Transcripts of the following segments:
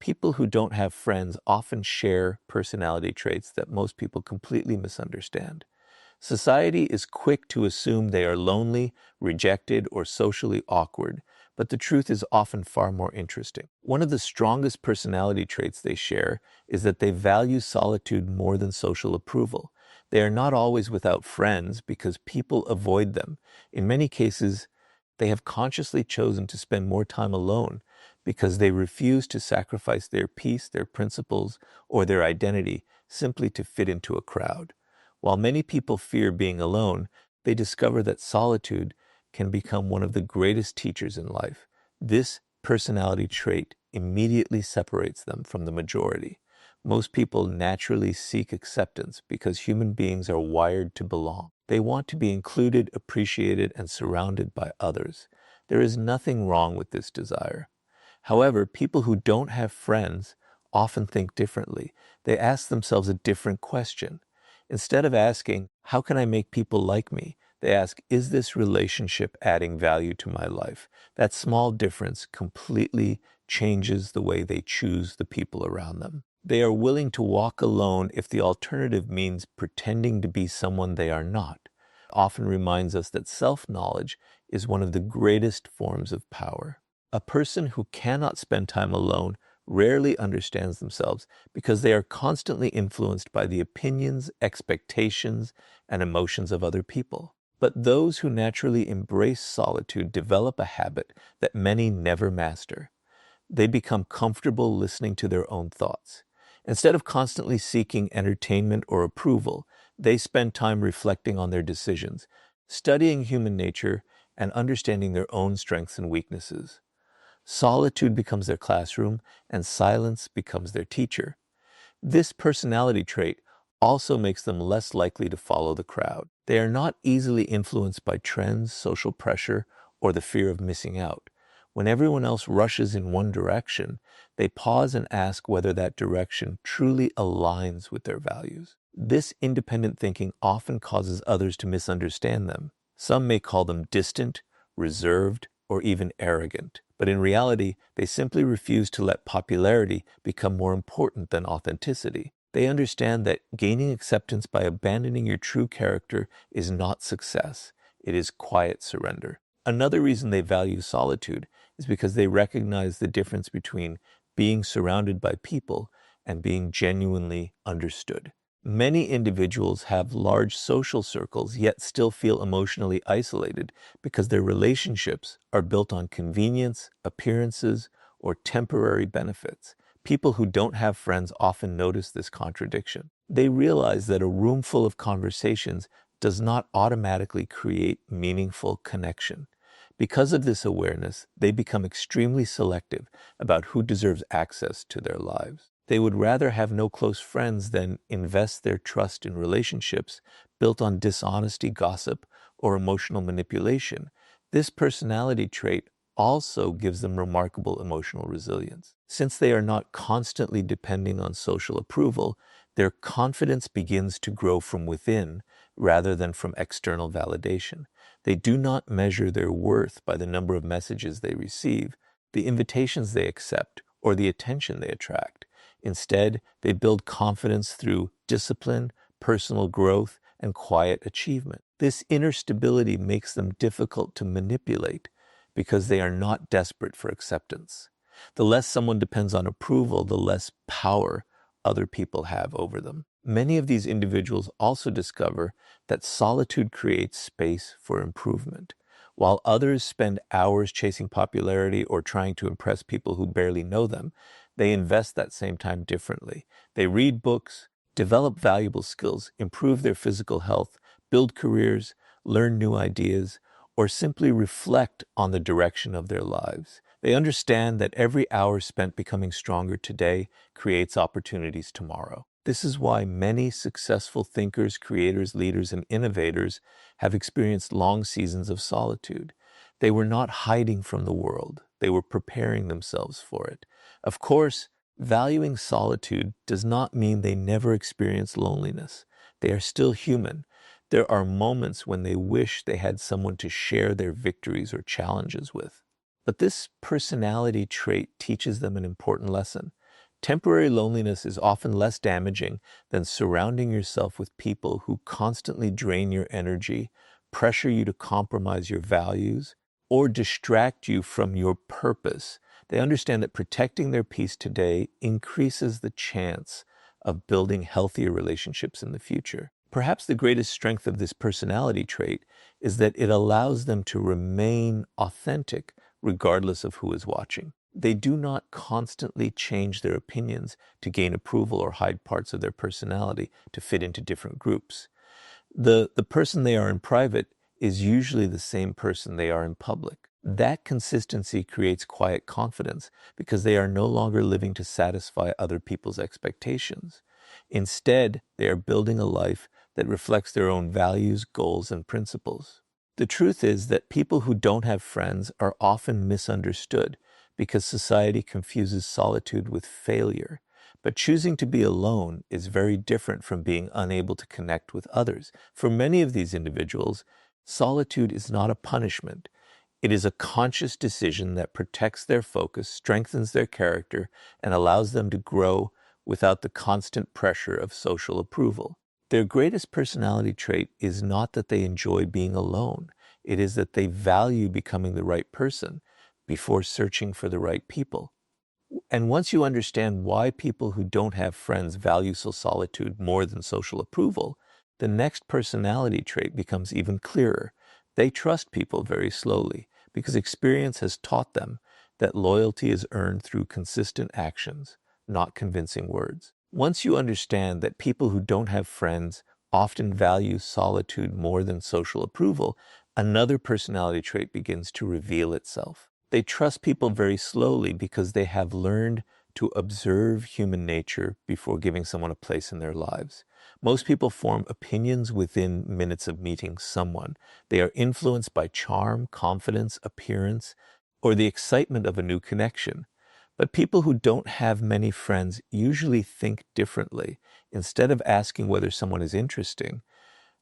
People who don't have friends often share personality traits that most people completely misunderstand. Society is quick to assume they are lonely, rejected, or socially awkward, but the truth is often far more interesting. One of the strongest personality traits they share is that they value solitude more than social approval. They are not always without friends because people avoid them. In many cases, they have consciously chosen to spend more time alone because they refuse to sacrifice their peace, their principles, or their identity simply to fit into a crowd. While many people fear being alone, they discover that solitude can become one of the greatest teachers in life. This personality trait immediately separates them from the majority. Most people naturally seek acceptance because human beings are wired to belong. They want to be included, appreciated, and surrounded by others. There is nothing wrong with this desire. However, people who don't have friends often think differently. They ask themselves a different question. Instead of asking, how can I make people like me? They ask, is this relationship adding value to my life? That small difference completely changes the way they choose the people around them. They are willing to walk alone if the alternative means pretending to be someone they are not. It often reminds us that self-knowledge is one of the greatest forms of power. A person who cannot spend time alone rarely understands themselves because they are constantly influenced by the opinions, expectations, and emotions of other people. But those who naturally embrace solitude develop a habit that many never master. They become comfortable listening to their own thoughts. Instead of constantly seeking entertainment or approval, they spend time reflecting on their decisions, studying human nature, and understanding their own strengths and weaknesses. Solitude becomes their classroom, and silence becomes their teacher. This personality trait also makes them less likely to follow the crowd. They are not easily influenced by trends, social pressure, or the fear of missing out. When everyone else rushes in one direction, they pause and ask whether that direction truly aligns with their values. This independent thinking often causes others to misunderstand them. Some may call them distant, reserved, or even arrogant. But in reality, they simply refuse to let popularity become more important than authenticity. They understand that gaining acceptance by abandoning your true character is not success. It is quiet surrender. Another reason they value solitude is because they recognize the difference between being surrounded by people and being genuinely understood. Many individuals have large social circles yet still feel emotionally isolated because their relationships are built on convenience, appearances, or temporary benefits. People who don't have friends often notice this contradiction. They realize that a room full of conversations does not automatically create meaningful connection. Because of this awareness, they become extremely selective about who deserves access to their lives. They would rather have no close friends than invest their trust in relationships built on dishonesty, gossip, or emotional manipulation. This personality trait also gives them remarkable emotional resilience. Since they are not constantly depending on social approval, their confidence begins to grow from within rather than from external validation. They do not measure their worth by the number of messages they receive, the invitations they accept, or the attention they attract. Instead, they build confidence through discipline, personal growth, and quiet achievement. This inner stability makes them difficult to manipulate because they are not desperate for acceptance. The less someone depends on approval, the less power other people have over them. Many of these individuals also discover that solitude creates space for improvement. While others spend hours chasing popularity or trying to impress people who barely know them, they invest that same time differently. They read books, develop valuable skills, improve their physical health, build careers, learn new ideas, or simply reflect on the direction of their lives. They understand that every hour spent becoming stronger today creates opportunities tomorrow. This is why many successful thinkers, creators, leaders, and innovators have experienced long seasons of solitude. They were not hiding from the world. They were preparing themselves for it. Of course, valuing solitude does not mean they never experience loneliness. They are still human. There are moments when they wish they had someone to share their victories or challenges with. But this personality trait teaches them an important lesson. Temporary loneliness is often less damaging than surrounding yourself with people who constantly drain your energy, pressure you to compromise your values, or distract you from your purpose. They understand that protecting their peace today increases the chance of building healthier relationships in the future. Perhaps the greatest strength of this personality trait is that it allows them to remain authentic regardless of who is watching. They do not constantly change their opinions to gain approval or hide parts of their personality to fit into different groups. The person they are in private is usually the same person they are in public. That consistency creates quiet confidence because they are no longer living to satisfy other people's expectations. Instead, they are building a life that reflects their own values, goals, and principles. The truth is that people who don't have friends are often misunderstood because society confuses solitude with failure. But choosing to be alone is very different from being unable to connect with others. For many of these individuals, solitude is not a punishment. It is a conscious decision that protects their focus, strengthens their character, and allows them to grow without the constant pressure of social approval. Their greatest personality trait is not that they enjoy being alone. It is that they value becoming the right person before searching for the right people. And once you understand why people who don't have friends value solitude more than social approval, the next personality trait becomes even clearer. They trust people very slowly because experience has taught them that loyalty is earned through consistent actions, not convincing words. Once you understand that people who don't have friends often value solitude more than social approval, another personality trait begins to reveal itself. They trust people very slowly because they have learned to observe human nature before giving someone a place in their lives. Most people form opinions within minutes of meeting someone. They are influenced by charm, confidence, appearance, or the excitement of a new connection. But people who don't have many friends usually think differently. Instead of asking whether someone is interesting,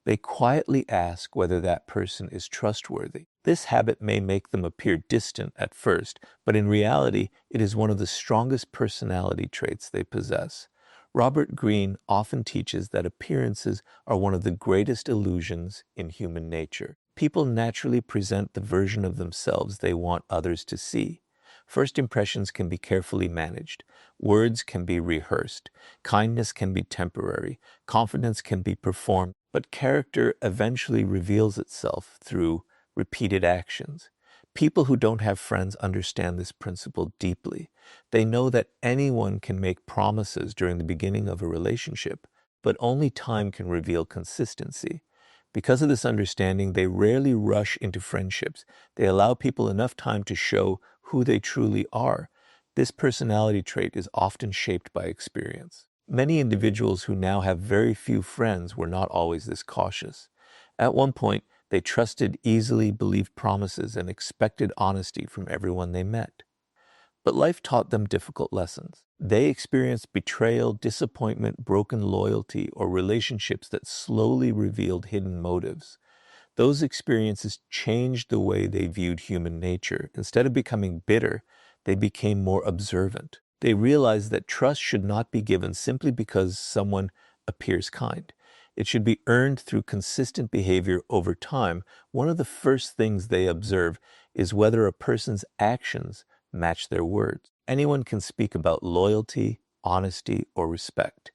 they quietly ask whether that person is trustworthy. This habit may make them appear distant at first, but in reality, it is one of the strongest personality traits they possess. Robert Greene often teaches that appearances are one of the greatest illusions in human nature. People naturally present the version of themselves they want others to see. First impressions can be carefully managed. Words can be rehearsed. Kindness can be temporary. Confidence can be performed. But character eventually reveals itself through repeated actions. People who don't have friends understand this principle deeply. They know that anyone can make promises during the beginning of a relationship, but only time can reveal consistency. Because of this understanding, they rarely rush into friendships. They allow people enough time to show who they truly are. This personality trait is often shaped by experience. Many individuals who now have very few friends were not always this cautious. At one point, they trusted easily, believed promises, and expected honesty from everyone they met. But life taught them difficult lessons. They experienced betrayal, disappointment, broken loyalty, or relationships that slowly revealed hidden motives. Those experiences changed the way they viewed human nature. Instead of becoming bitter, they became more observant. They realized that trust should not be given simply because someone appears kind. It should be earned through consistent behavior over time. One of the first things they observe is whether a person's actions match their words. Anyone can speak about loyalty, honesty, or respect.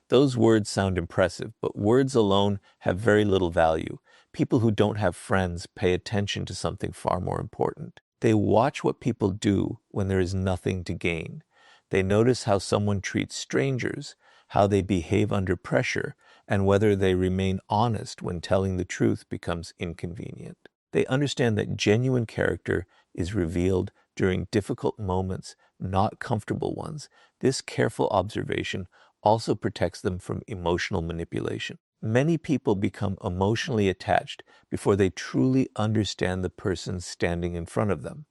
Those words sound impressive, but words alone have very little value. People who don't have friends pay attention to something far more important. They watch what people do when there is nothing to gain. They notice how someone treats strangers, how they behave under pressure, and whether they remain honest when telling the truth becomes inconvenient. They understand that genuine character is revealed during difficult moments, not comfortable ones. This careful observation also protects them from emotional manipulation. Many people become emotionally attached before they truly understand the person standing in front of them.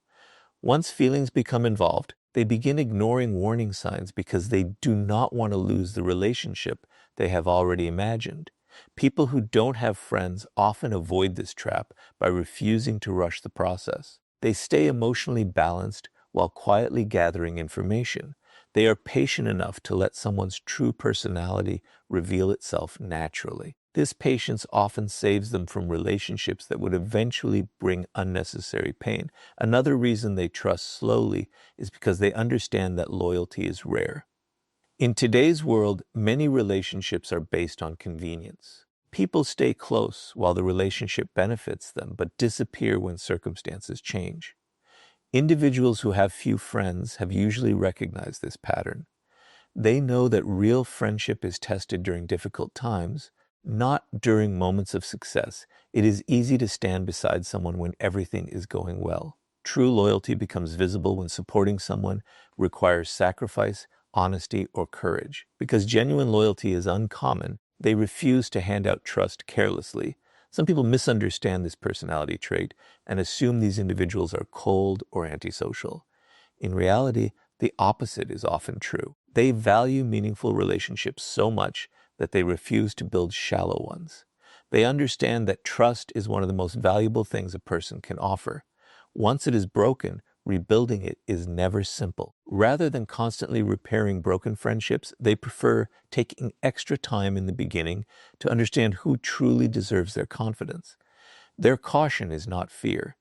Once feelings become involved, they begin ignoring warning signs because they do not want to lose the relationship they have already imagined. People who don't have friends often avoid this trap by refusing to rush the process. They stay emotionally balanced while quietly gathering information. They are patient enough to let someone's true personality reveal itself naturally. This patience often saves them from relationships that would eventually bring unnecessary pain. Another reason they trust slowly is because they understand that loyalty is rare. In today's world, many relationships are based on convenience. People stay close while the relationship benefits them, but disappear when circumstances change. Individuals who have few friends have usually recognized this pattern. They know that real friendship is tested during difficult times, not during moments of success. It is easy to stand beside someone when everything is going well. True loyalty becomes visible when supporting someone requires sacrifice, honesty, or courage. Because genuine loyalty is uncommon, they refuse to hand out trust carelessly. Some people misunderstand this personality trait and assume these individuals are cold or antisocial. In reality, the opposite is often true. They value meaningful relationships so much that they refuse to build shallow ones. They understand that trust is one of the most valuable things a person can offer. Once it is broken, rebuilding it is never simple. Rather than constantly repairing broken friendships, they prefer taking extra time in the beginning to understand who truly deserves their confidence. Their caution is not fear.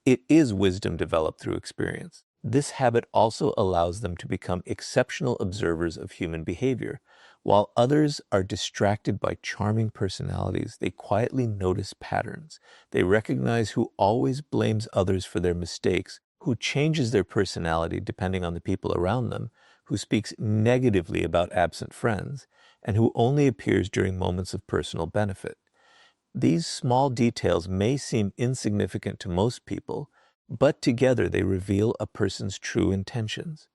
It is wisdom developed through experience. This habit also allows them to become exceptional observers of human behavior. While others are distracted by charming personalities, they quietly notice patterns. They recognize who always blames others for their mistakes, who changes their personality depending on the people around them, who speaks negatively about absent friends, and who only appears during moments of personal benefit. These small details may seem insignificant to most people, but together they reveal a person's true intentions.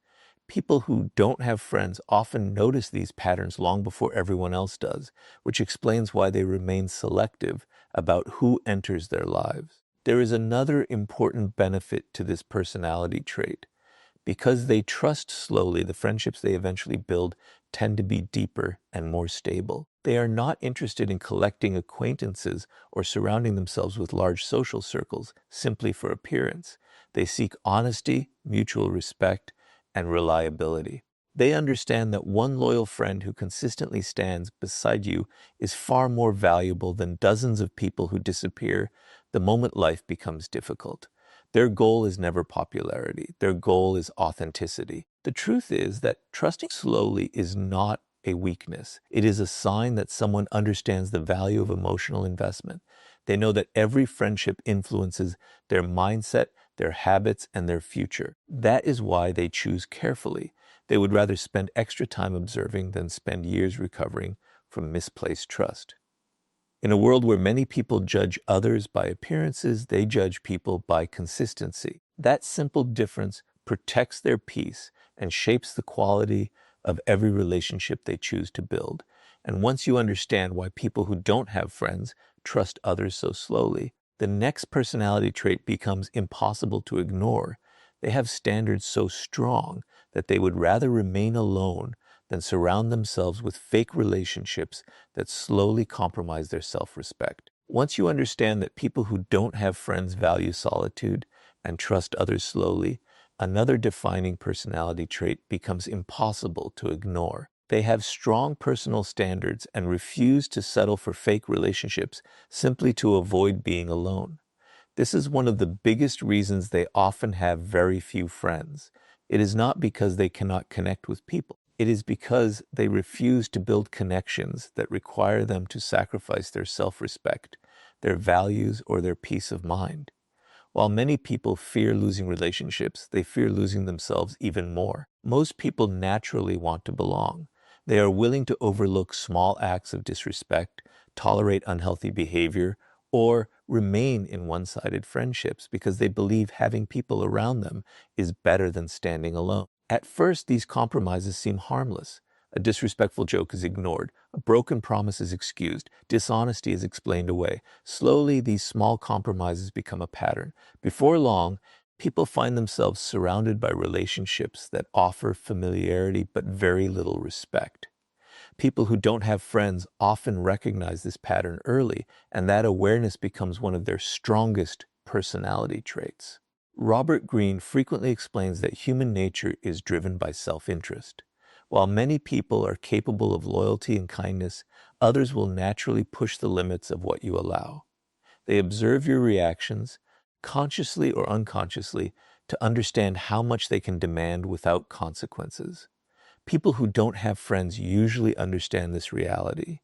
People who don't have friends often notice these patterns long before everyone else does, which explains why they remain selective about who enters their lives. There is another important benefit to this personality trait. Because they trust slowly, the friendships they eventually build tend to be deeper and more stable. They are not interested in collecting acquaintances or surrounding themselves with large social circles simply for appearance. They seek honesty, mutual respect, and reliability. They understand that one loyal friend who consistently stands beside you is far more valuable than dozens of people who disappear the moment life becomes difficult. Their goal is never popularity. Their goal is authenticity. The truth is that trusting slowly is not a weakness. It is a sign that someone understands the value of emotional investment. They know that every friendship influences their mindset, their habits, and their future. That is why they choose carefully. They would rather spend extra time observing than spend years recovering from misplaced trust. In a world where many people judge others by appearances, they judge people by consistency. That simple difference protects their peace and shapes the quality of every relationship they choose to build. And once you understand why people who don't have friends trust others so slowly, the next personality trait becomes impossible to ignore. They have standards so strong that they would rather remain alone than surround themselves with fake relationships that slowly compromise their self-respect. Once you understand that people who don't have friends value solitude and trust others slowly, another defining personality trait becomes impossible to ignore. They have strong personal standards and refuse to settle for fake relationships simply to avoid being alone. This is one of the biggest reasons they often have very few friends. It is not because they cannot connect with people. It is because they refuse to build connections that require them to sacrifice their self-respect, their values, or their peace of mind. While many people fear losing relationships, they fear losing themselves even more. Most people naturally want to belong. They are willing to overlook small acts of disrespect, tolerate unhealthy behavior, or remain in one-sided friendships because they believe having people around them is better than standing alone. At first, these compromises seem harmless. A disrespectful joke is ignored, a broken promise is excused, dishonesty is explained away. Slowly, these small compromises become a pattern. Before long, people find themselves surrounded by relationships that offer familiarity but very little respect. People who don't have friends often recognize this pattern early, and that awareness becomes one of their strongest personality traits. Robert Greene frequently explains that human nature is driven by self-interest. While many people are capable of loyalty and kindness, others will naturally push the limits of what you allow. They observe your reactions, consciously or unconsciously, to understand how much they can demand without consequences. People who don't have friends usually understand this reality.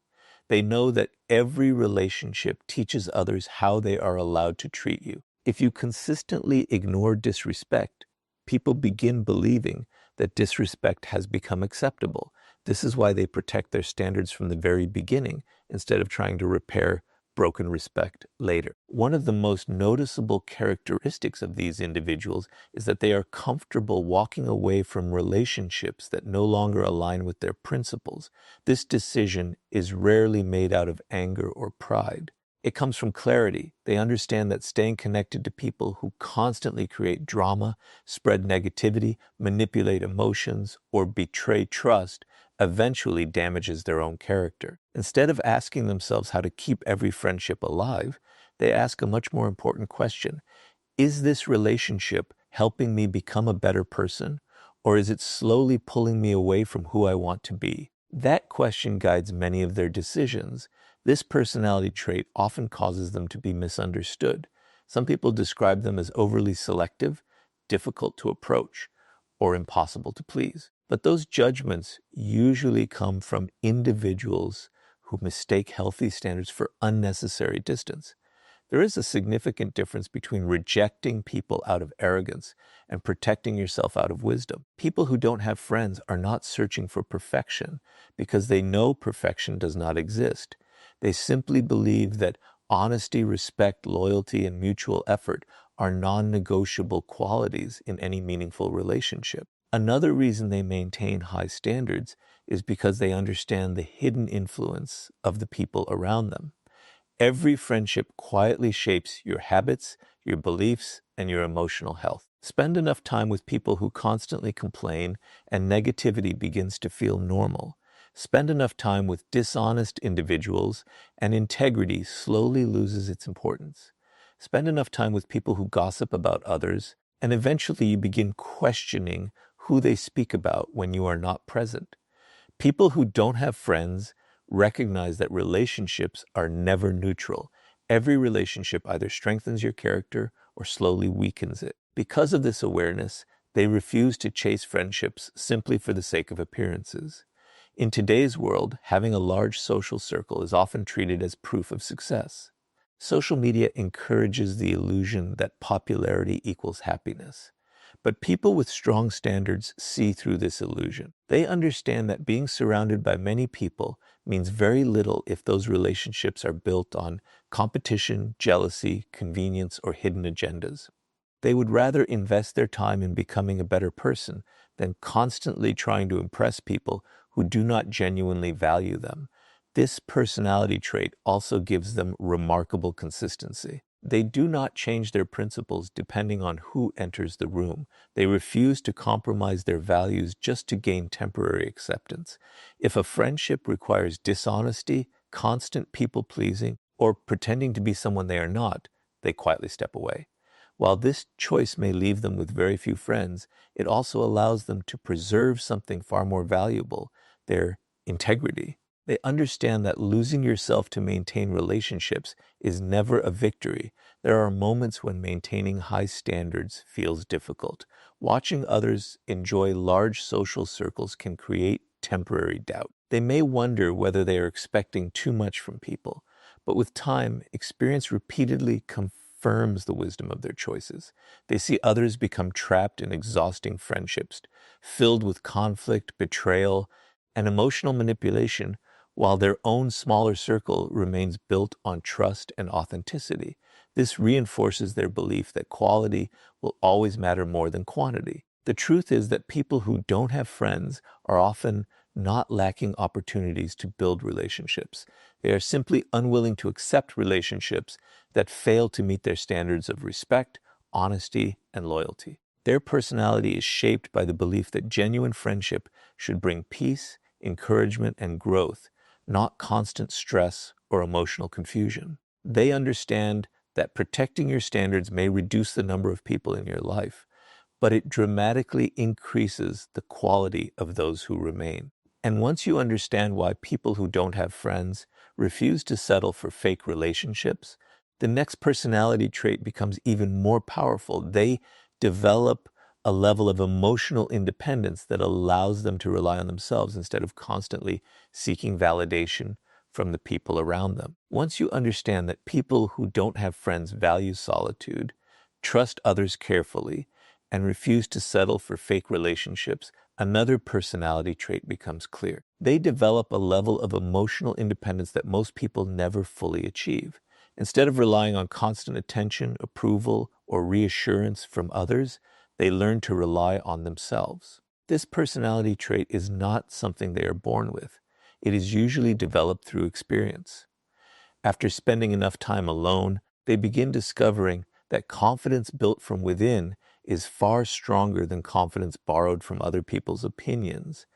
They know that every relationship teaches others how they are allowed to treat you. If you consistently ignore disrespect, people begin believing that disrespect has become acceptable. This is why they protect their standards from the very beginning instead of trying to repair broken respect later. One of the most noticeable characteristics of these individuals is that they are comfortable walking away from relationships that no longer align with their principles. This decision is rarely made out of anger or pride. It comes from clarity. They understand that staying connected to people who constantly create drama, spread negativity, manipulate emotions, or betray trust eventually damages their own character. Instead of asking themselves how to keep every friendship alive, they ask a much more important question. Is this relationship helping me become a better person, or is it slowly pulling me away from who I want to be? That question guides many of their decisions. This personality trait often causes them to be misunderstood. Some people describe them as overly selective, difficult to approach, or impossible to please. But those judgments usually come from individuals who mistake healthy standards for unnecessary distance. There is a significant difference between rejecting people out of arrogance and protecting yourself out of wisdom. People who don't have friends are not searching for perfection because they know perfection does not exist. They simply believe that honesty, respect, loyalty, and mutual effort are non-negotiable qualities in any meaningful relationship. Another reason they maintain high standards is because they understand the hidden influence of the people around them. Every friendship quietly shapes your habits, your beliefs, and your emotional health. Spend enough time with people who constantly complain and negativity begins to feel normal. Spend enough time with dishonest individuals and integrity slowly loses its importance. Spend enough time with people who gossip about others, and eventually you begin questioning who they speak about when you are not present. People who don't have friends recognize that relationships are never neutral. Every relationship either strengthens your character or slowly weakens it. Because of this awareness, they refuse to chase friendships simply for the sake of appearances. In today's world, having a large social circle is often treated as proof of success. Social media encourages the illusion that popularity equals happiness. But people with strong standards see through this illusion. They understand that being surrounded by many people means very little if those relationships are built on competition, jealousy, convenience, or hidden agendas. They would rather invest their time in becoming a better person than constantly trying to impress people who do not genuinely value them. This personality trait also gives them remarkable consistency. They do not change their principles depending on who enters the room. They refuse to compromise their values just to gain temporary acceptance. If a friendship requires dishonesty, constant people-pleasing, or pretending to be someone they are not, they quietly step away. While this choice may leave them with very few friends, it also allows them to preserve something far more valuable, their integrity. They understand that losing yourself to maintain relationships is never a victory. There are moments when maintaining high standards feels difficult. Watching others enjoy large social circles can create temporary doubt. They may wonder whether they are expecting too much from people, but with time, experience repeatedly confirms the wisdom of their choices. They see others become trapped in exhausting friendships, filled with conflict, betrayal, and emotional manipulation, while their own smaller circle remains built on trust and authenticity. This reinforces their belief that quality will always matter more than quantity. The truth is that people who don't have friends are often not lacking opportunities to build relationships. They are simply unwilling to accept relationships that fail to meet their standards of respect, honesty, and loyalty. Their personality is shaped by the belief that genuine friendship should bring peace, encouragement, and growth, not constant stress or emotional confusion. They understand that protecting your standards may reduce the number of people in your life, but it dramatically increases the quality of those who remain. And once you understand why people who don't have friends refuse to settle for fake relationships, the next personality trait becomes even more powerful. They develop a level of emotional independence that allows them to rely on themselves instead of constantly seeking validation from the people around them. Once you understand that people who don't have friends value solitude, trust others carefully, and refuse to settle for fake relationships, another personality trait becomes clear. They develop a level of emotional independence that most people never fully achieve. Instead of relying on constant attention, approval, or reassurance from others, they learn to rely on themselves. This personality trait is not something they are born with. It is usually developed through experience. After spending enough time alone, they begin discovering that confidence built from within is far stronger than confidence borrowed from other people's opinions.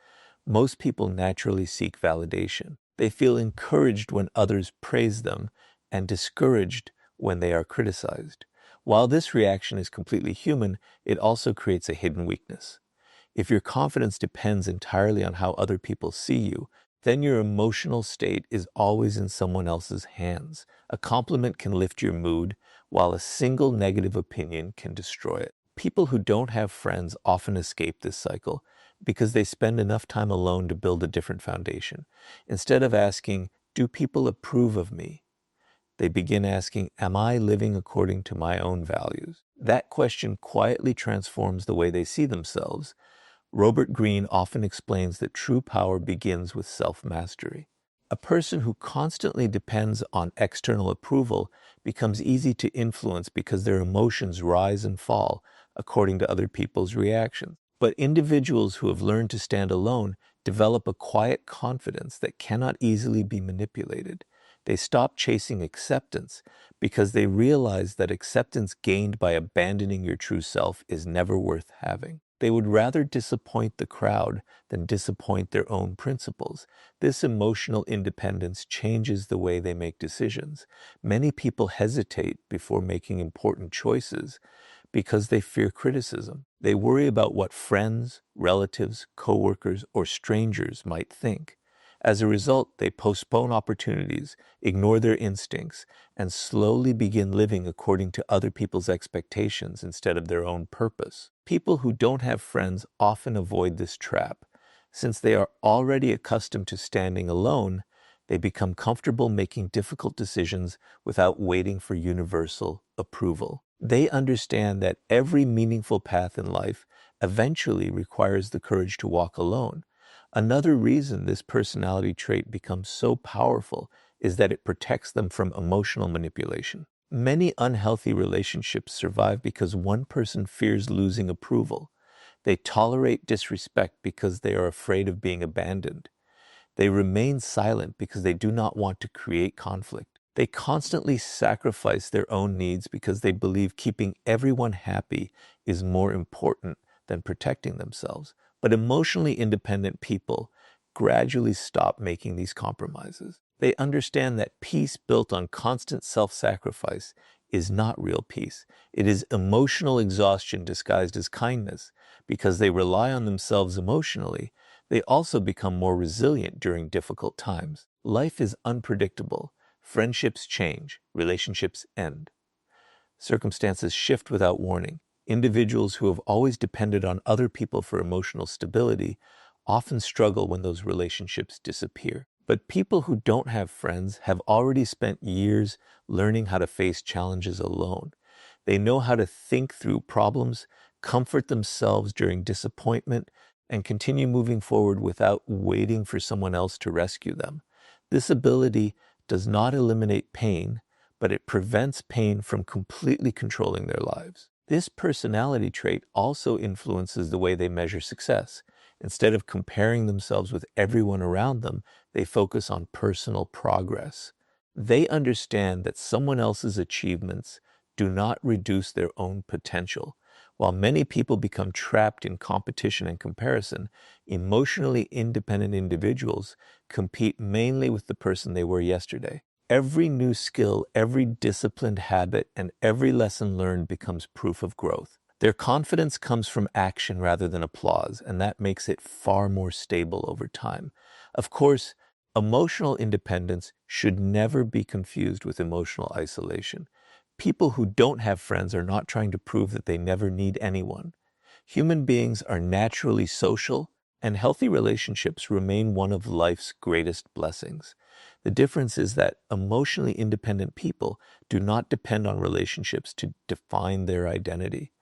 Most people naturally seek validation. They feel encouraged when others praise them and discouraged when they are criticized. While this reaction is completely human, it also creates a hidden weakness. If your confidence depends entirely on how other people see you, then your emotional state is always in someone else's hands. A compliment can lift your mood, while a single negative opinion can destroy it. People who don't have friends often escape this cycle because they spend enough time alone to build a different foundation. Instead of asking, "Do people approve of me?" they begin asking, "Am I living according to my own values?" That question quietly transforms the way they see themselves. Robert Greene often explains that true power begins with self-mastery. A person who constantly depends on external approval becomes easy to influence because their emotions rise and fall according to other people's reactions. But individuals who have learned to stand alone develop a quiet confidence that cannot easily be manipulated. They stop chasing acceptance because they realize that acceptance gained by abandoning your true self is never worth having. They would rather disappoint the crowd than disappoint their own principles. This emotional independence changes the way they make decisions. Many people hesitate before making important choices because they fear criticism. They worry about what friends, relatives, coworkers, or strangers might think. As a result, they postpone opportunities, ignore their instincts, and slowly begin living according to other people's expectations instead of their own purpose. People who don't have friends often avoid this trap. Since they are already accustomed to standing alone, they become comfortable making difficult decisions without waiting for universal approval. They understand that every meaningful path in life eventually requires the courage to walk alone. Another reason this personality trait becomes so powerful is that it protects them from emotional manipulation. Many unhealthy relationships survive because one person fears losing approval. They tolerate disrespect because they are afraid of being abandoned. They remain silent because they do not want to create conflict. They constantly sacrifice their own needs because they believe keeping everyone happy is more important than protecting themselves. But emotionally independent people gradually stop making these compromises. They understand that peace built on constant self-sacrifice is not real peace. It is emotional exhaustion disguised as kindness. Because they rely on themselves emotionally, they also become more resilient during difficult times. Life is unpredictable. Friendships change. Relationships end. Circumstances shift without warning. Individuals who have always depended on other people for emotional stability often struggle when those relationships disappear. But people who don't have friends have already spent years learning how to face challenges alone. They know how to think through problems, comfort themselves during disappointment, and continue moving forward without waiting for someone else to rescue them. This ability does not eliminate pain, but it prevents pain from completely controlling their lives. This personality trait also influences the way they measure success. Instead of comparing themselves with everyone around them, they focus on personal progress. They understand that someone else's achievements do not reduce their own potential. While many people become trapped in competition and comparison, emotionally independent individuals compete mainly with the person they were yesterday. Every new skill, every disciplined habit, and every lesson learned becomes proof of growth. Their confidence comes from action rather than applause, and that makes it far more stable over time. Of course, emotional independence should never be confused with emotional isolation. People who don't have friends are not trying to prove that they never need anyone. Human beings are naturally social, and healthy relationships remain one of life's greatest blessings. The difference is that emotionally independent people do not depend on relationships to define their identity.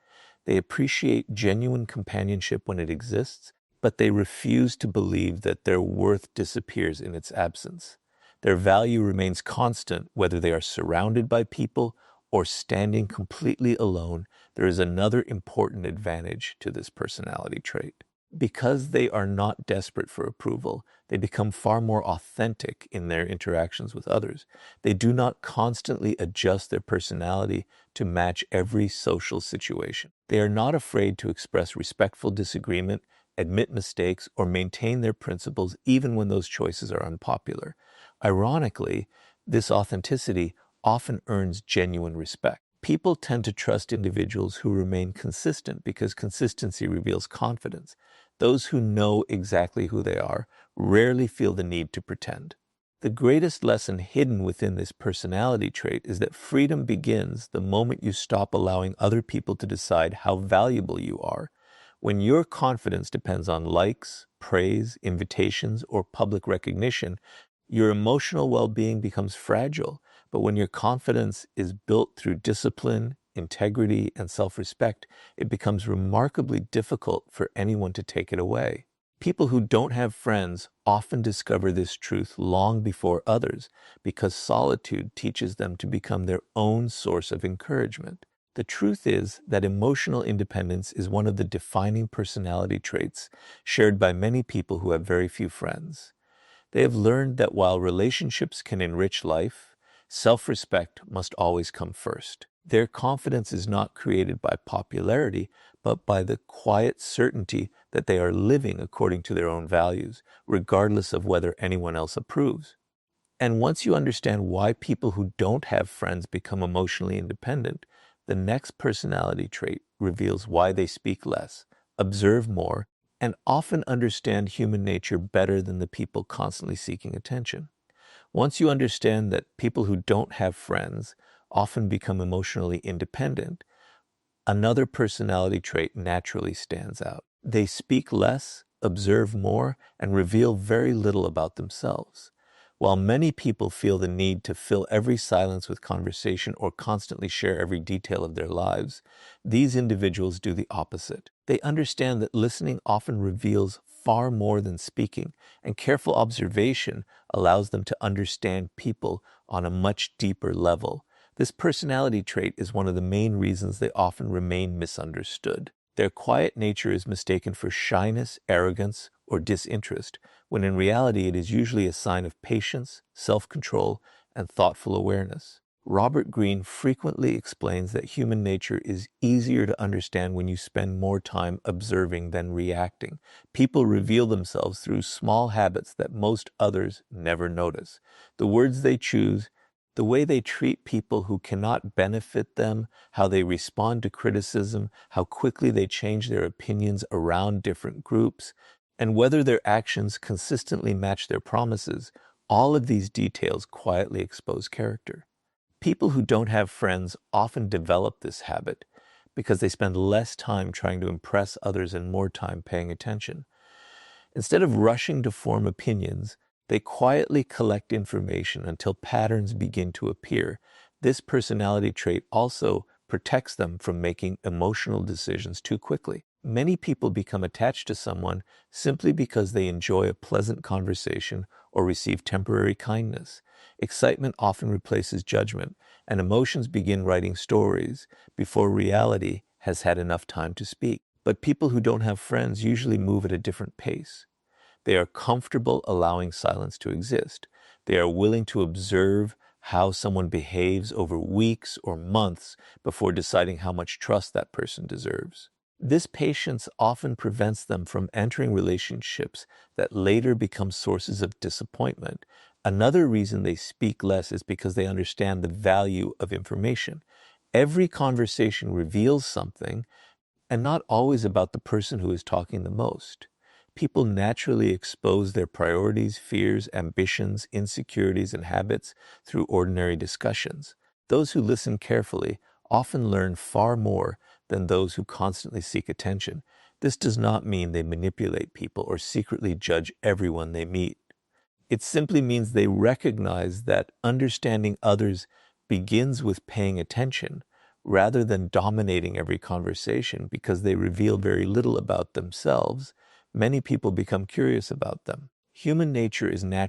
They appreciate genuine companionship when it exists, but they refuse to believe that their worth disappears in its absence. Their value remains constant whether they are surrounded by people or standing completely alone. There is another important advantage to this personality trait. Because they are not desperate for approval, they become far more authentic in their interactions with others. They do not constantly adjust their personality to match every social situation. They are not afraid to express respectful disagreement, admit mistakes, or maintain their principles even when those choices are unpopular. Ironically, this authenticity often earns genuine respect. People tend to trust individuals who remain consistent because consistency reveals confidence. Those who know exactly who they are rarely feel the need to pretend. The greatest lesson hidden within this personality trait is that freedom begins the moment you stop allowing other people to decide how valuable you are. When your confidence depends on likes, praise, invitations, or public recognition, your emotional well-being becomes fragile. But when your confidence is built through discipline, integrity, and self-respect, it becomes remarkably difficult for anyone to take it away. People who don't have friends often discover this truth long before others because solitude teaches them to become their own source of encouragement. The truth is that emotional independence is one of the defining personality traits shared by many people who have very few friends. They have learned that while relationships can enrich life, self-respect must always come first. Their confidence is not created by popularity, but by the quiet certainty that they are living according to their own values, regardless of whether anyone else approves. And once you understand why people who don't have friends become emotionally independent, the next personality trait reveals why they speak less, observe more, and often understand human nature better than the people constantly seeking attention. Once you understand that people who don't have friends often become emotionally independent, another personality trait naturally stands out. They speak less, observe more, and reveal very little about themselves. While many people feel the need to fill every silence with conversation or constantly share every detail of their lives, these individuals do the opposite. They understand that listening often reveals far more than speaking, and careful observation allows them to understand people on a much deeper level. This personality trait is one of the main reasons they often remain misunderstood. Their quiet nature is mistaken for shyness, arrogance, or disinterest, when in reality it is usually a sign of patience, self-control, and thoughtful awareness. Robert Greene frequently explains that human nature is easier to understand when you spend more time observing than reacting. People reveal themselves through small habits that most others never notice. The words they choose, the way they treat people who cannot benefit them, how they respond to criticism, how quickly they change their opinions around different groups, and whether their actions consistently match their promises, all of these details quietly expose character. People who don't have friends often develop this habit because they spend less time trying to impress others and more time paying attention. Instead of rushing to form opinions, they quietly collect information until patterns begin to appear. This personality trait also protects them from making emotional decisions too quickly. Many people become attached to someone simply because they enjoy a pleasant conversation or receive temporary kindness. Excitement often replaces judgment, and emotions begin writing stories before reality has had enough time to speak. But people who don't have friends usually move at a different pace. They are comfortable allowing silence to exist. They are willing to observe how someone behaves over weeks or months before deciding how much trust that person deserves. This patience often prevents them from entering relationships that later become sources of disappointment. Another reason they speak less is because they understand the value of information. Every conversation reveals something, and not always about the person who is talking the most. People naturally expose their priorities, fears, ambitions, insecurities, and habits through ordinary discussions. Those who listen carefully often learn far more than those who constantly seek attention. This does not mean they manipulate people or secretly judge everyone they meet. It simply means they recognize that understanding others begins with paying attention rather than dominating every conversation. Because they reveal very little about themselves, many people become curious about them. Human nature is naturally